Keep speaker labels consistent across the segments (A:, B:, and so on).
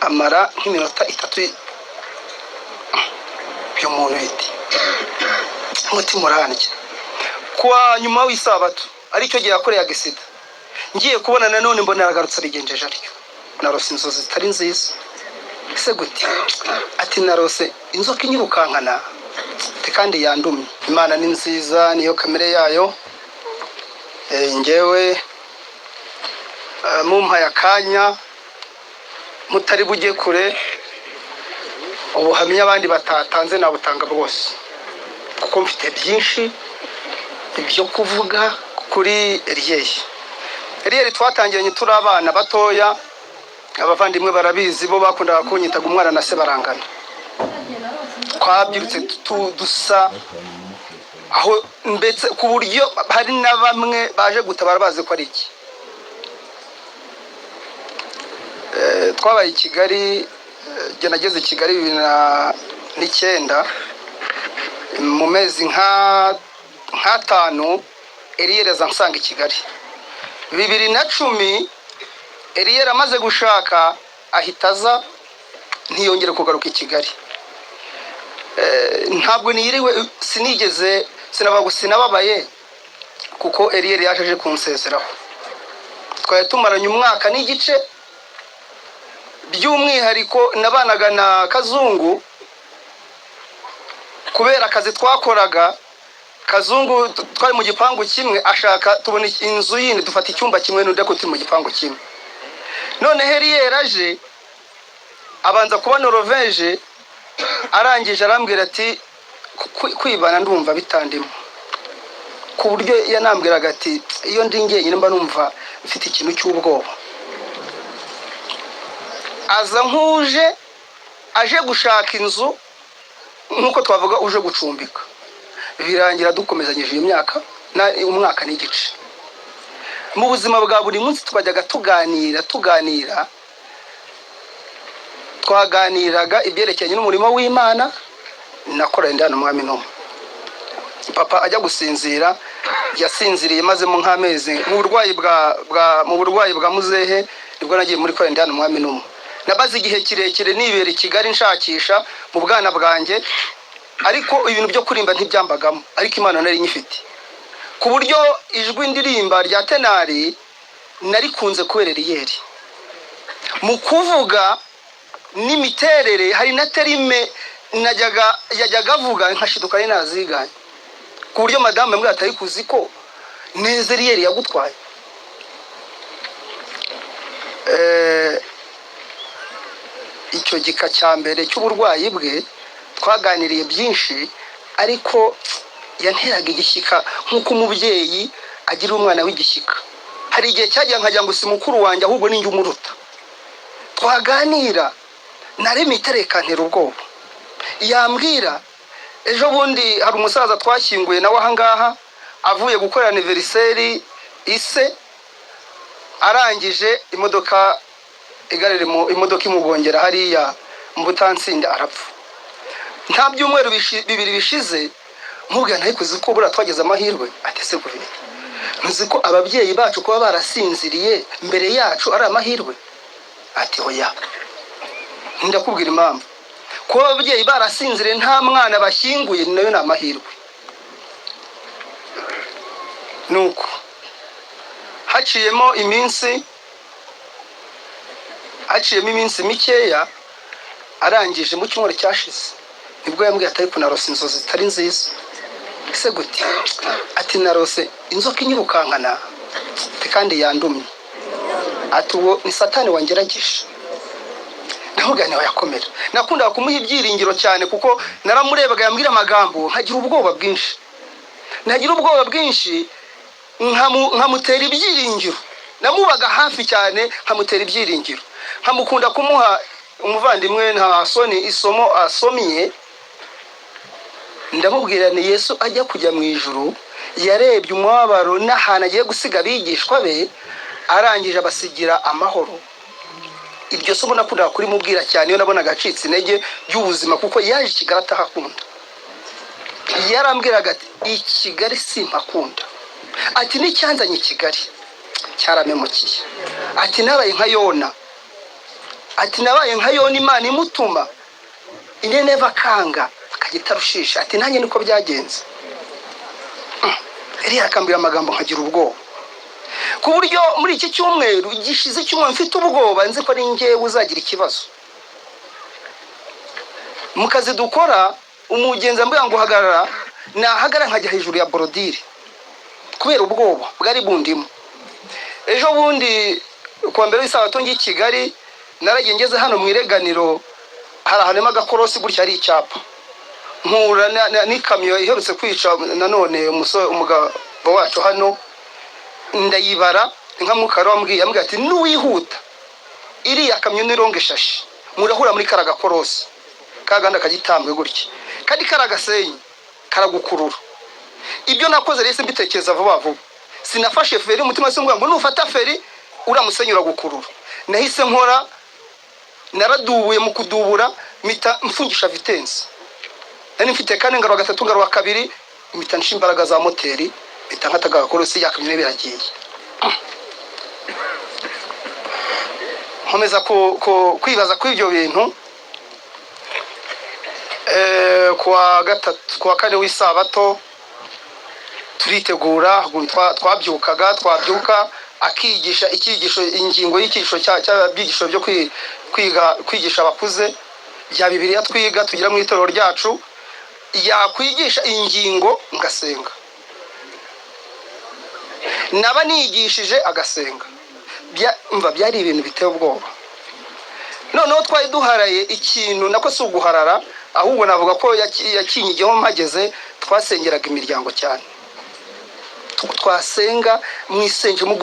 A: amara nk'iminota 3 by'umuntu yiti umutima urandya. Kuwa nyuma w'isabato aricyo gihe yakoreye agisida, ngiye kubona nanone mbona aragarutse arigenjeje aryo. Narose inzozi zitari nziza. Ese gute? Ati narose inzoka inyirukankana kandi yandumye. Imana ni nziza, niyo kamere yayo. Ngewe mumpaye akanya mutari bujye kure, ubuhamya abandi batatanze nabutanga bwose, kuko mfite byinshi ibyo kuvuga kuri Eliel. Twatangiranye turi abana batoya, abavandimwe barabizi, bo bakundaga kunyitaga umwana na se barangana. Twabyirutse dusa, aho mbetse ku buryo hari na bamwe baje gutabara bazi ko ari iki. Twabaye i Kigali, nageze i Kigali 2009, mu mezi nk'atanu Eliel aza nsanga i Kigali. 2010 Eliel amaze gushaka ahita aza, ntiyongere kugaruka i Kigali. Ntabwo niriwe sinigeze sinababaye, kuko Eliel yaje kunsezeraho. Twari tumaranye umwaka n'igice, by'umwihariko nabanaga na Kazungu kubera akazi twakoraga. Kazungu twari mu gipangu kimwe, ashaka tubona inzu yindi dufata icyumba kimwe n'undi ko turi mu gipangu kimwe. None Eliel aje abanza kuba Norvege, arangije arambwira ati kwibana ndumva bitandimo, ku buryo yanambwiraga ati iyo ndi ngenyine mba numva mfite ikintu cy'ubwoba. Aza nkuje aje gushaka inzu, nkuko twavuga uje gucumbika. Birangira dukomezanyije imyaka umwaka n'igice. Mu buzima bwa buri munsi twajyaga tuganira, twaganiraga ibyerekeranye n'umurimo w'Imana. Nakora ndana umwami no papa ajya gusinzira, yasinziriye maze mu nk'amezi mu burwayi bwa muzehe, nibwo nagiye muri kora ndana umwami no. Nabaze igihe kirekire nibera i Kigali nshakisha mu bwana bwanjye, ariko ibintu byo kurimba ntibyambagamo, ariko Imana nari nyifite, ku buryo ijwi ndirimba rya tenari narikunze kubera Eliel. Mu kuvuga n'imiterere hari na terime yajyaga avuga nkashiduka ari naziganye, ku buryo madame mbwa atari kuzi ko neza Eliel yagutwaye. Icyo gika cya mbere cy'uburwayi bwe twaganiriye byinshi, ariko yanteraga igishyika nk'uko umubyeyi agira umwana w'igishyika. Hari igihe cyajya nkajya ngo si mukuru wanjye ahubwo ninjye umuruta. Twaganira nareme iterekantera ubwoba. Yambwira ejo bundi hari umusaza twashyinguye nawe ahangaha, avuye gukora anniversaire ise, arangije imodoka imodoka imugongera hariya mu Butansinda arapfa. Nta byumweru 2 bishize nkubwira nayo kuzi ko bura twageze amahirwe. Ati se kuvira ntuzi ko ababyeyi bacu kuba barasinziriye mbere yacu ari amahirwe? Ati oya, ndakubwira impamvu. Kuba ababyeyi barasinziriye nta mwana bashyinguye nayo ni amahirwe. Nuko haciyemo iminsi mikeya, arangije mu cyumweru cyashize nibwo yambwiye atari kunarose inzozi zitari nziza. Ese gute? Ati narose inzoka inyirukankana kandi yandumye. Ati uwo ni Satani wangerageje. Ndahugane wayakomera. Nakundaga kumuha ibyiringiro cyane, kuko naramurebaga yambwira amagambo nkagira ubwoba bwinshi, nkamutera ibyiringiro. Namubaga hafi cyane nkamutera ibyiringiro. Nkamukunda kumuha umuvandimwe nta soni isomo asomye. Ndamubwira ni Yesu ajya kujya mu ijuru, yarebye umwabaro n'ahantu agiye gusiga abigishwa be, arangije abasigira amahoro. Iryo somo nakundaga kuri mubwira cyane iyo nabonaga acitse intege y'ubuzima, kuko yaje Kigali atahakunda. Yarambwiraga ati i Kigali simpakunda. Ati n'icyanzanye Kigali cyaramemukiye. Ati nabaye nka Yona. ati nabaye nka Yona Imana imutuma Nineve akanga akagita rushisha. Ati nanjye niko byagenze. Eliya akambira amagambo nkagira ubwoba, ku buryo muri iki cyumweru gishize cyumweru mfite ubwoba nzi ko ari njye uzagira ikibazo. Mu kazi dukora umugenzi ambwira ngo hagarara, nahagara nkajya hejuru ya borodire kubera ubwoba bwari bundimo. Ejo bundi kuwa mbere w'isabato ngi Kigali naragiye ngeze hano mu ireganiro, hari ahantu agakorosi gutya ari icyapa, mpura n'ikamyo iherutse kwica nanone umugabo wacu hano, ndayibara nka mukara wambwiye ati nuwihuta iriya kamyo nironge shashi murahura muri karaga korosi kaganda kagitambwe gutya kandi karagasenyi karagukurura. Ibyo nakoze rese mbitekereza vuba vuba, sinafashe feri umutima singuye ngo nufata feri uramusenyura gukurura. Nahise nkora, naradubuye mu kudubura mita mfungisha vitensi, nari mfite kane ngaro gatatu ngaro kabiri, mita nshimbaraga za moteri, mita nkataga korosi yakamye biragiye. Nkomeza kwibaza ku ibyo bintu. Kuwa kane w'isabato turitegura, twabyuka akigisha ikigisho, ingingo y'ikigisho cy'abyigisho byo kwigisha abakuze bya Bibiliya twiga tugira mu itorero ryacu. Yakwigisha ingingo ngasenga, naba nigishije agasenga. Byari ibintu biteye ubwoba. Noneho twari duharaye ikintu nako si uguharara, ahubwo navuga ko yakinyigeho mpageze. Twasengeraga imiryango cyane, twasenga mu isenge mu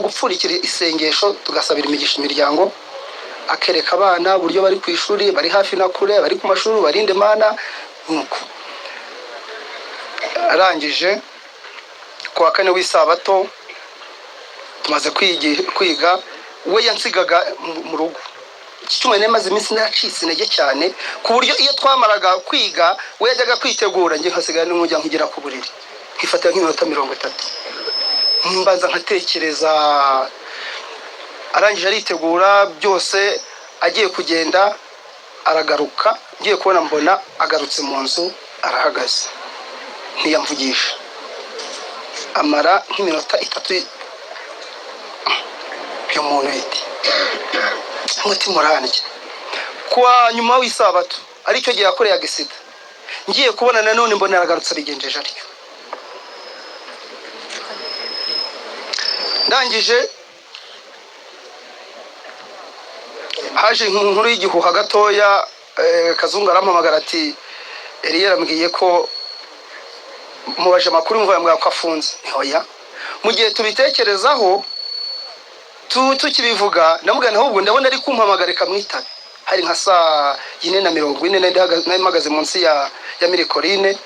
A: gupfurikira isengesho, tugasabira imigisha imiryango, akereka abana buryo bari ku ishuri, bari hafi na kure, bari ku mashuri, barinde Mana. Nuko arangije kuwa kane w'isabato tumaze kwiga, we yansigaga mu rugo. Iki cyuma nemaze iminsi naracitse intege cyane, ku buryo iyo twamaraga kwiga we yajyaga kwitegura, njye nkasigara n'umujya nkigera ku buriri nkifatira nk'iminota 30, mbanza nkatekereza. Arangije aritegura byose, agiye kugenda aragaruka, ngiye kubona mbona agarutse mu nzu arahagaze, ntiyamvugisha. Amara nk'iminota 3 by'umuntu iti umutima urandya. Kwa nyuma w'isabato aricyo gihe yakoreye agisida, ngiye kubona nanone mbona aragarutse abigenjeje aryo. Ndangije haje inkuru y'igihuha gatoya, Kazungu arampamagara ati Eliya yarambwiye ko mubaje amakuru mvuga ko afunze. Oya, mu gihe tubitekerezaho tukibivuga namugana, ahubwo ndabona ari kumpamagara kamwitabe. Hari nka saa 4:40 nahagaze munsi ya Mirikorine,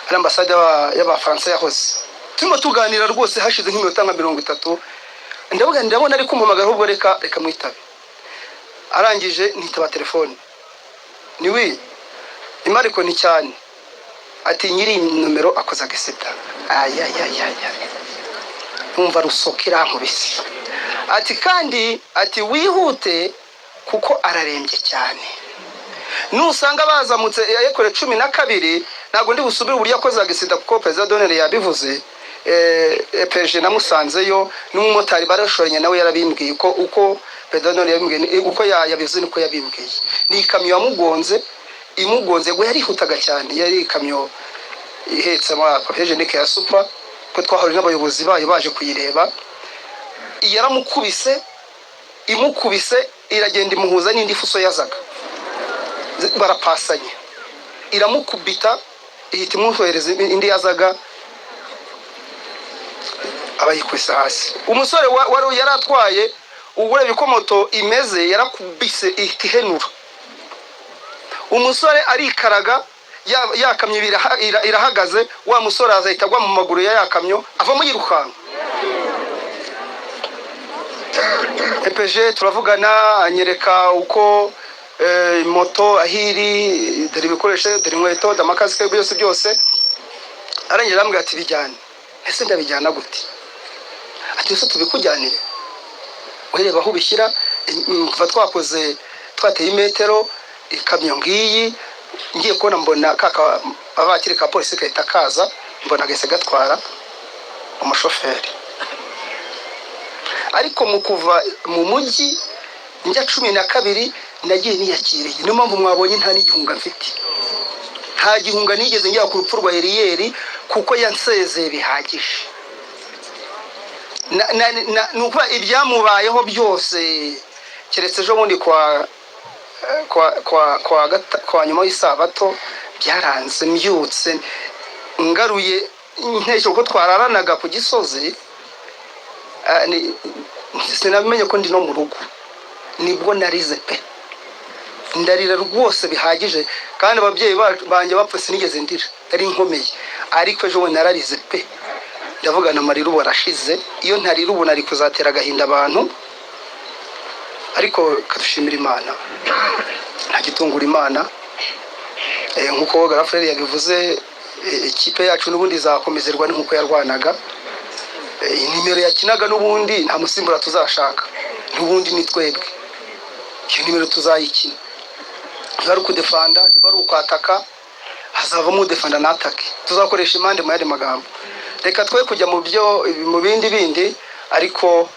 A: ari ambasade y'Abafaransa yahoze. Turimo tuganira rwose hashize nk'iminota 30, ndabona ari kumpamagara, ahubwo reka mwitabe. Arangije nitaba telefone, niwi Imariko ni cyane, ati nyiri numero akoza geseta. Umva rusokera nkubisi, ati kandi ati wihute kuko ararembye cyane. Nusanga bazamutse yakore 12 ntago ndi busubire uburyo akoza geseta kuko President Donner yabivuze. Peje namusanzeyo n'umumotari barashoranye nawe yarabimbwiye uko President Donner yabimbwiye uko yabivuze niko yabimbwiye. Ni ikamyo yamugonze, imugonze ngo yarihutaga cyane, yari ikamyo ihetse ama Peje nike ya Super, ko twahori n'abayobozi bayo baje kuyireba. Yaramukubise, imukubise iragenda imuhuza n'indi fuso yazaga, barapasanye, iramukubita ihita imuhereza indi yazaga, abayikubise hasi. Umusore wari yaratwaye uburebe ko moto imeze yarakubise ihtihenura. Umusore arikaraga, yakamye irahagaze, wa musore azahita agwa mu maguru ya yakamyo avamo yirukanka. EPG turavugana, anyereka uko moto ahiri, dore ibikoresho, dore inkweto, damakasike byose. Arangije arambwira ati bijyane. Ese ndabijyana gute? Ati ese tubikujyanire, ureba aho ubishyira, kuva twakoze twateye imetero ikamyo ngiyi ngiye kubona mbona kaka abakiri ka polisi kahita kaza mbona gahise gatwara umushoferi. Ariko mu kuva mu mujyi njya 12 nagiye niyakiriye. Niyo mpamvu mwabonye nta n'igihunga mfite, nta gihunga nigeze njya ku rupfu rwa Eliyeli kuko yansezeye bihagije. Nuko ibyamubayeho byose keretse ejo bundi kwa nyuma y'isabato byaranze mbyutse ngaruye ntesho ko twararanaga ku Gisozi. Sinabimenye ko ndi no mu rugo, nibwo narize pe, ndarira rwose bihagije. Kandi ababyeyi banjye bapfe sinigeze ndira, ari nkomeye. Ariko ejo we nararize pe, ndavuga na marira ubu arashize. Iyo ntarira ubu nari kuzatera agahinda abantu. Ariko kadushimira Imana, nta gitungura Imana. Nkuko Garafrere yabivuze, ikipe yacu n'ubundi zakomezerwa nkuko yarwanaga. Nimero yakinaga n'ubundi nta musimbura tuzashaka, n'ubundi ni twebwe. Iyo nimero tuzayikina, bari kudefanda bari ukwataka, hazavamo udefanda natake. Tuzakoresha impande mu yandi magambo. Reka twe kujya mu bindi ariko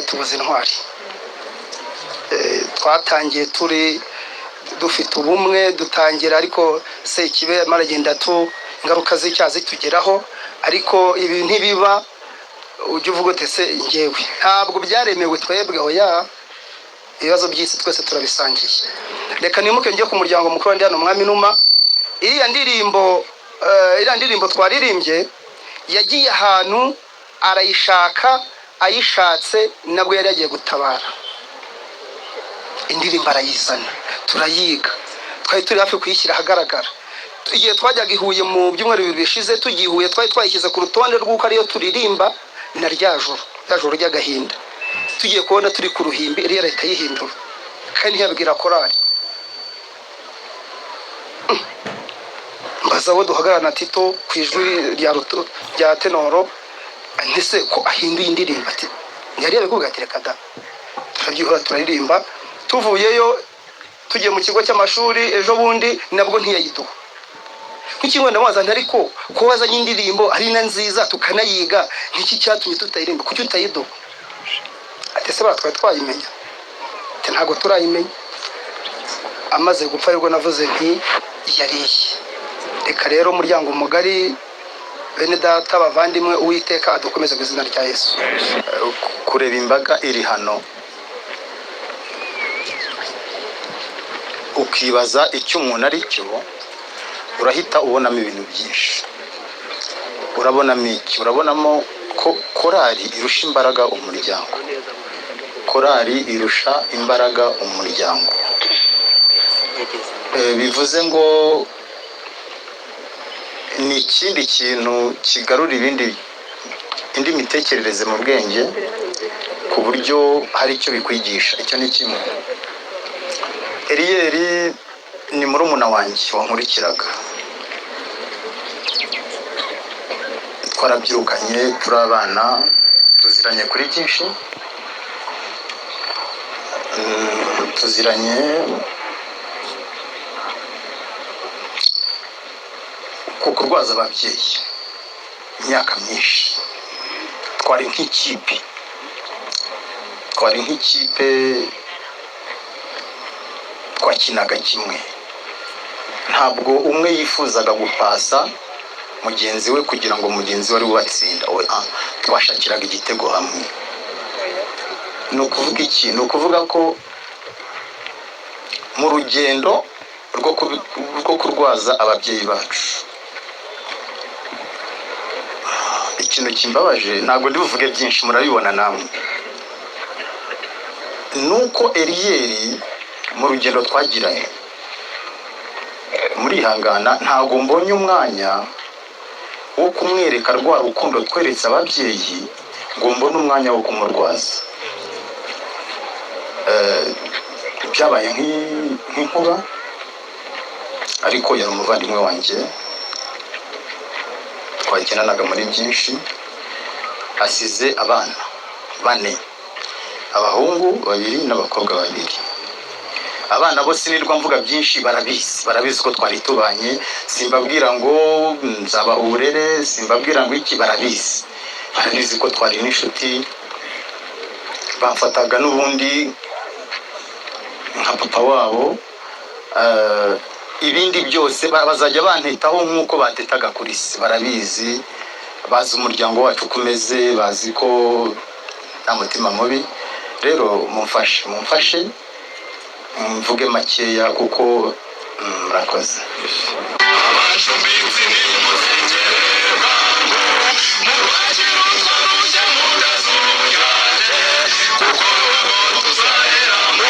A: tubuze intwari. Twatangiye turi dufite ubumwe, dutangira ariko se kibe maragenda ingaruka z'icyazi tugeraho. Ariko ibi ntibiba ujye uvuga uti se ngewe ntabwo byaremewe twebwe. Oya, ibibazo by'isi twese turabisangiye. Reka nimuke njye ku muryango mukuru ndi hano Umwami Numa. Iriya ndirimbo twaririmbye yagiye ahantu arayishaka, ayishatse nabwo yari yagiye gutabara. Indirimbo arayizana turayiga, twari turi hafi kuyishyira ahagaragara. Igihe twajyaga ihuye mu byumweru 2 bishize, tugihuye twari twayishyize ku rutonde rw'uko ariyo turirimba na ryajoro ry'agahinda. Tugiye kubona turi ku ruhimbi iriya leta yihindura kandi ntiyabwira korali. Mbaza abo duhagarana Tito ku ijwi rya tenoro, ntese ko ahinduye indirimbo. Ati yari yabikuvuga ati reka da, turabyihora turaririmba. Tuvuyeyo tugiye mu kigo cy'amashuri ejo bundi nabwo ntiyayiduha. Nk'ikigo ndamubaza ariko ko wazanye indirimbo ari na nziza tukanayiga, nk'iki cyatumye tutayirimba, kuki utayiduha? Ati se batwaye twayimenya? Ati ntago turayimenya. Amaze gupfa ariko navuze nti yariye. Reka rero umuryango mugari, bene data bavandimwe, Uwiteka adukomeze mu izina rya Yesu.
B: Kureba imbaga iri hano ukibaza icyo umuntu ari cyo, urahita ubonamo ibintu byinshi. Urabonamo iki? Urabonamo ko korali irusha imbaraga umuryango. Korali irusha imbaraga umuryango. Bivuze ngo ni ikindi kintu kigarura indi mitekerereze mu bwenge, ku buryo hari icyo bikwigisha. Icyo ni kimwe. Eliyeli ni murumuna wanjye wankurikiraga, twarabyirukanye turi abana, tuziranye kuri byinshi. Tuziranye ku kurwaza ababyeyi imyaka myinshi. Twari nk'ikipe twakinaga kimwe. Ntabwo umwe yifuzaga gupasa mugenzi we kugira ngo mugenzi we ari watsinda. Twashakiraga igitego hamwe. Ni ukuvuga iki? Ni ukuvuga ko mu rugendo rwo kurwaza ababyeyi bacu, ikintu kimbabaje, ntabwo ndibuvuge byinshi, murabibona namwe, nuko Eliyeli mu rugendo twagiranye, murihangana, ntabwo mbonye umwanya wo kumwereka rwa rukundo tweretse ababyeyi ngo mbone umwanya wo kumurwaza. Byabaye nk'inkuba, ariko yari umuvandimwe wanjye, twagenanaga muri byinshi. Asize abana 4, abahungu 2 n'abakobwa 2. Abana bo sinirwa mvuga byinshi, barabizi ko twari tubanye, simbabwira ngo nzaba uburere, simbabwira ngo iki, barabizi ko twari n'inshuti, bamfataga n'ubundi nka papa wabo. Ibindi byose bazajya bantetaho nk'uko batetaga kuri se, barabizi, bazi umuryango wacu kumeze, bazi ko nta mutima mubi. Rero mumfashe mvuge makeya kuko murakoze.
C: Kuko tuzahera mu